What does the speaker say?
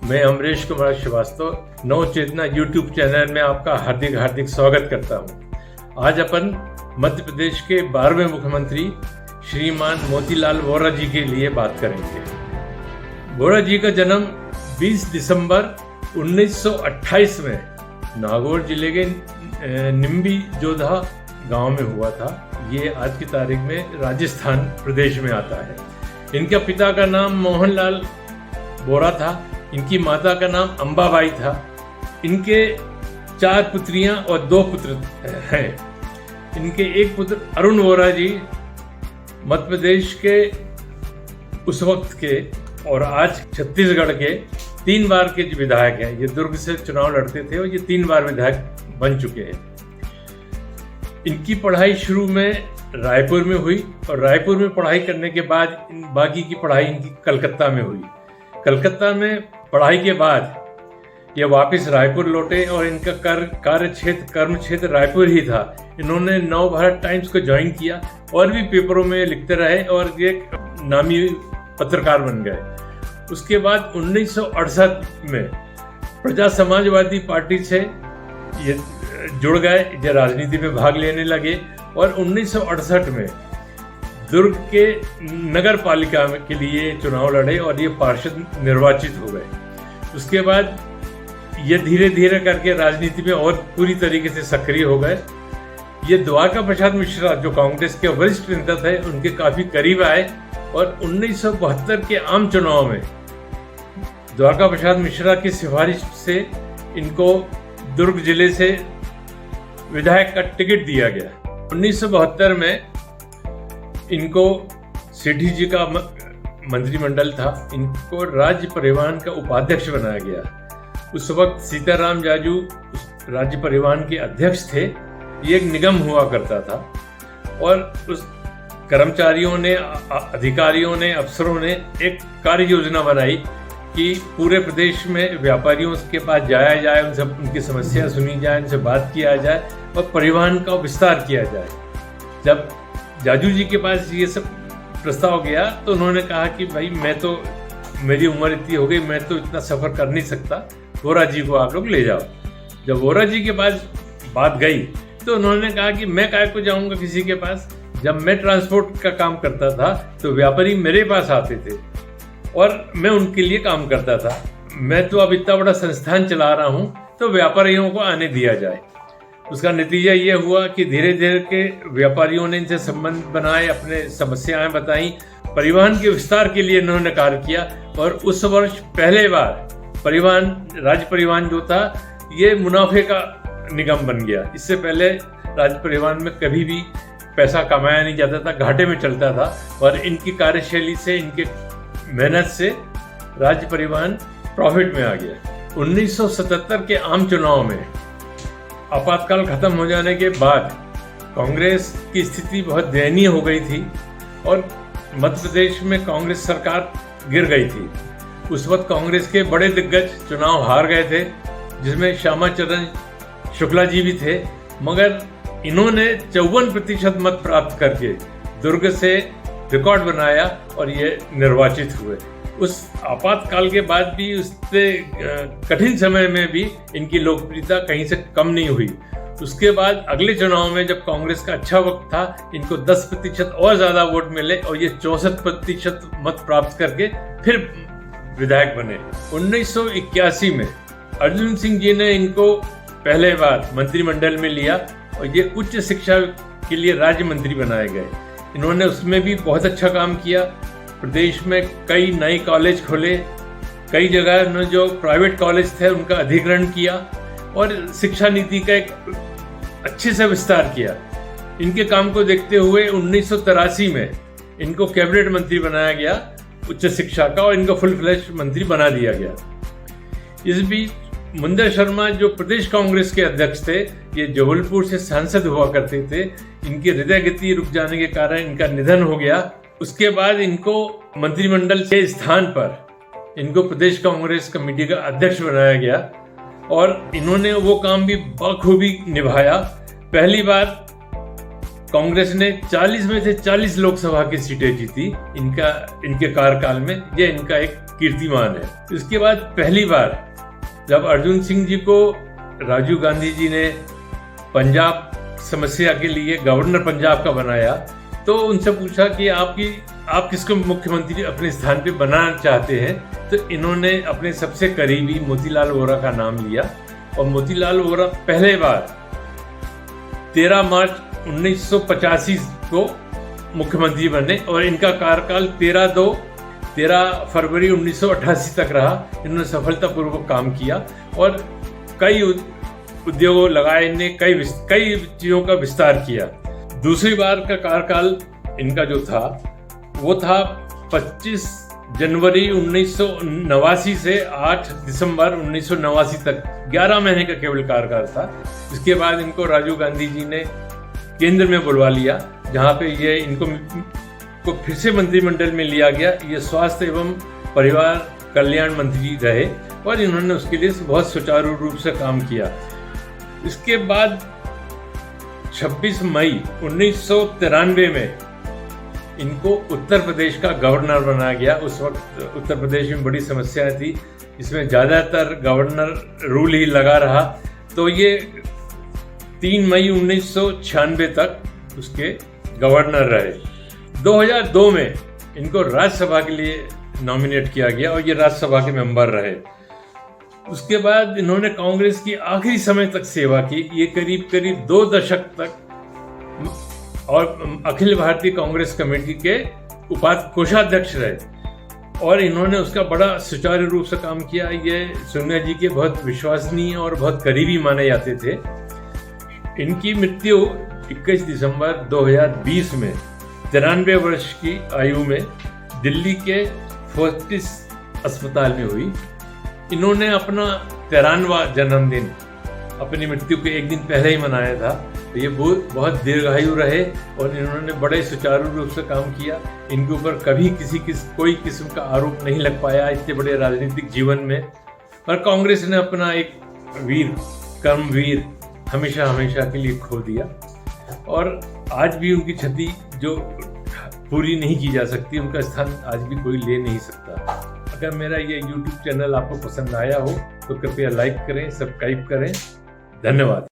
मैं अमरीश कुमार श्रीवास्तव नव चेतना YouTube channel में आपका हार्दिक स्वागत करता हूं। आज अपन मध्य प्रदेश के 12वें मुख्यमंत्री श्रीमान मोतीलाल वोरा जी के लिए बात करेंगे। वोरा जी का जन्म 20 दिसंबर 1928 में नागौर जिले के निम्बी जोधा गांव में हुआ था। ये आज की तारीख में राजस्थान प्रदेश में आता है। इनके पिता का नाम मोहनलाल वोरा था। इनकी माता का नाम अंबाबाई था। इनके 4 पुत्रियां और 2 पुत्र हैं। इनके एक पुत्र अरुण वोरा जी मध्य प्रदेश के उस वक्त के और आज छत्तीसगढ़ के 3 बार के विधायक हैं। ये दुर्ग से चुनाव लड़ते थे और ये 3 बार विधायक बन चुके हैं। इनकी पढ़ाई शुरू में रायपुर में हुई और रायपुर में पढ़ाई करने के बाद बाकी की पढ़ाई इनकी कलकत्ता में हुई। कलकत्ता में पढ़ाई के बाद ये वापस रायपुर लौटे और इनका कर्म क्षेत्र रायपुर ही था। इन्होंने नव भारत टाइम्स को ज्वाइन किया और भी पेपरों में लिखते रहे और एक नामी पत्रकार बन गए। उसके बाद 1968 में प्रजा समाजवादी पार्टी से ये जुड़ गए, ये राजनीति में भाग लेने लगे और 1968 में दुर्ग के नगर पालिका के लिए चुनाव लड़े और ये पार्षद निर्वाचित हो गए। उसके बाद ये धीरे धीरे करके राजनीति में और पूरी तरीके से सक्रिय हो गए। ये द्वारका प्रसाद मिश्रा जो कांग्रेस के वरिष्ठ नेता थे उनके काफी करीब आए और 1972 के आम चुनाव में द्वारका प्रसाद मिश्रा की सिफारिश से इनको दुर्ग जिले से विधायक का टिकट दिया गया। 1972 में इनको सेठी जी का मंत्रिमंडल था। इनको राज्य परिवहन का उपाध्यक्ष बनाया गया। उस वक्त सीताराम जाजू राज्य परिवहन के अध्यक्ष थे। ये एक निगम हुआ करता था और उस कर्मचारियों ने, अधिकारियों ने, अफसरों ने एक कार्य योजना बनाई कि पूरे प्रदेश में व्यापारियों के पास जाया जाए, उनसे उनकी समस्या सुनी जाए, उनसे बात किया जाए और परिवहन का विस्तार किया जाए। जब जाजू जी के पास ये सब प्रस्ताव गया तो उन्होंने कहा कि भाई मेरी उम्र इतनी हो गई, मैं तो इतना सफर कर नहीं सकता, वोरा जी को आप लोग ले जाओ। जब वोरा जी के पास बात गई तो उन्होंने कहा कि मैं काहे को जाऊंगा किसी के पास। जब मैं ट्रांसपोर्ट का काम करता था तो व्यापारी मेरे पास आते थे और मैं उनके लिए काम करता था। मैं तो अब इतना बड़ा संस्थान चला रहा हूं तो व्यापारियों को आने दिया जाए। उसका नतीजा ये हुआ कि धीरे धीरे के व्यापारियों ने इनसे संबंध बनाए, अपने समस्याएं बताई, परिवहन के विस्तार के लिए इन्होंने कार्य किया और उस वर्ष पहले बार राज्य परिवहन जो था ये मुनाफे का निगम बन गया। इससे पहले राज्य परिवहन में कभी भी पैसा कमाया नहीं जाता था, घाटे में चलता था और इनकी कार्यशैली से, इनके मेहनत से राज्य परिवहन प्रॉफिट में आ गया। 1977 के आम चुनाव में आपातकाल खत्म हो जाने के बाद कांग्रेस की स्थिति बहुत दयनीय हो गई थी और मध्य प्रदेश में कांग्रेस सरकार गिर गई थी। उस वक्त कांग्रेस के बड़े दिग्गज चुनाव हार गए थे, जिसमें श्यामा चरण शुक्ला जी भी थे, मगर इन्होंने 54% मत प्राप्त करके दुर्ग से रिकॉर्ड बनाया और ये निर्वाचित हुए। उस आपातकाल के बाद भी, उससे कठिन समय में भी इनकी लोकप्रियता कहीं से कम नहीं हुई। उसके बाद अगले चुनाव में जब कांग्रेस का अच्छा वक्त था, इनको 10% और ज़्यादा वोट मिले और ये 64% मत प्राप्त करके फिर विधायक बने। 1981 में अर्जुन सिंह जी ने इनको पहले बार मंत्रिमंडल में लिया और ये उच्च शिक्षा के लिए राज्य मंत्री बनाए गए। इन्होंने उसमें भी बहुत अच्छा काम किया। प्रदेश में कई नए कॉलेज खोले, कई जगह उन्होंने जो प्राइवेट कॉलेज थे उनका अधिग्रहण किया और शिक्षा नीति का एक अच्छे से विस्तार किया। इनके काम को देखते हुए 1983 में इनको कैबिनेट मंत्री बनाया गया उच्च शिक्षा का और इनको फुल फ्लैश मंत्री बना दिया गया। इस बीच मुंदर शर्मा जो प्रदेश कांग्रेस के अध्यक्ष थे, ये जबलपुर से सांसद हुआ करते थे। इनकी हृदय गति रुक जाने के कारण इनका निधन हो गया। उसके बाद इनको मंत्रिमंडल के स्थान पर इनको प्रदेश कांग्रेस कमेटी का अध्यक्ष बनाया गया और इन्होंने वो काम भी बखूबी निभाया। पहली बार कांग्रेस ने 40 में से 40 लोकसभा की सीटें जीती इनके कार्यकाल में। ये इनका एक कीर्तिमान है। इसके बाद पहली बार जब अर्जुन सिंह जी को राजीव गांधी जी ने पंजाब समस्या के लिए गवर्नर पंजाब का बनाया, तो उनसे पूछा कि आप किसको मुख्यमंत्री अपने स्थान पे बनाना चाहते हैं, तो इन्होंने अपने सबसे करीबी मोतीलाल वोरा का नाम लिया और मोतीलाल वोरा पहले बार 13 मार्च 1985 को मुख्यमंत्री बने और इनका कार्यकाल 13 फरवरी 1988 तक रहा। इन्होंने सफलतापूर्वक काम किया और कई उद्योगों लगाए, इन्हें कई चीज़ों का विस्तार किया। दूसरी बार का कार्यकाल इनका जो था वो था 25 जनवरी 1989 से 8 दिसंबर 1989 तक, 11 महीने का केवल कार्यकाल था। इसके बाद इनको राजीव गांधी जी ने केंद्र में बुलवा लिया, जहाँ पे ये इनको फिर से मंत्रिमंडल में लिया गया। ये स्वास्थ्य एवं परिवार कल्याण मंत्री रहे और इन्होंने उसके लिए बहुत सुचारू रूप से काम किया। इसके बाद 26 मई 1993 में इनको उत्तर प्रदेश का गवर्नर बनाया गया। उस वक्त उत्तर प्रदेश में बड़ी समस्या थी, इसमें ज़्यादातर गवर्नर रूल ही लगा रहा, तो ये 3 मई 1996 तक उसके गवर्नर रहे। 2002 में इनको राज्यसभा के लिए नॉमिनेट किया गया और ये राज्यसभा के मेंबर रहे। उसके बाद इन्होंने कांग्रेस की आखिरी समय तक सेवा की, ये करीब 2 दशक तक, और अखिल भारतीय कांग्रेस कमेटी के कोषाध्यक्ष रहे और इन्होंने उसका बड़ा सुचारू रूप से काम किया। ये सोनिया जी के बहुत विश्वसनीय और बहुत करीबी माने जाते थे। इनकी मृत्यु 21 दिसंबर 2020 में 93 वर्ष की आयु में दिल्ली के फोर्टिस अस्पताल में हुई। इन्होंने अपना 93वां जन्मदिन अपनी मृत्यु के एक दिन पहले ही मनाया था। तो ये बहुत दीर्घायु रहे और इन्होंने बड़े सुचारू रूप से काम किया। इनके ऊपर कभी कोई किस्म का आरोप नहीं लग पाया इतने बड़े राजनीतिक जीवन में। पर कांग्रेस ने अपना एक कर्मवीर हमेशा के लिए खो दिया और आज भी उनकी क्षति जो पूरी नहीं की जा सकती, उनका स्थान आज भी कोई ले नहीं सकता। अगर मेरा ये YouTube चैनल आपको पसंद आया हो तो कृपया लाइक करें, सब्सक्राइब करें। धन्यवाद।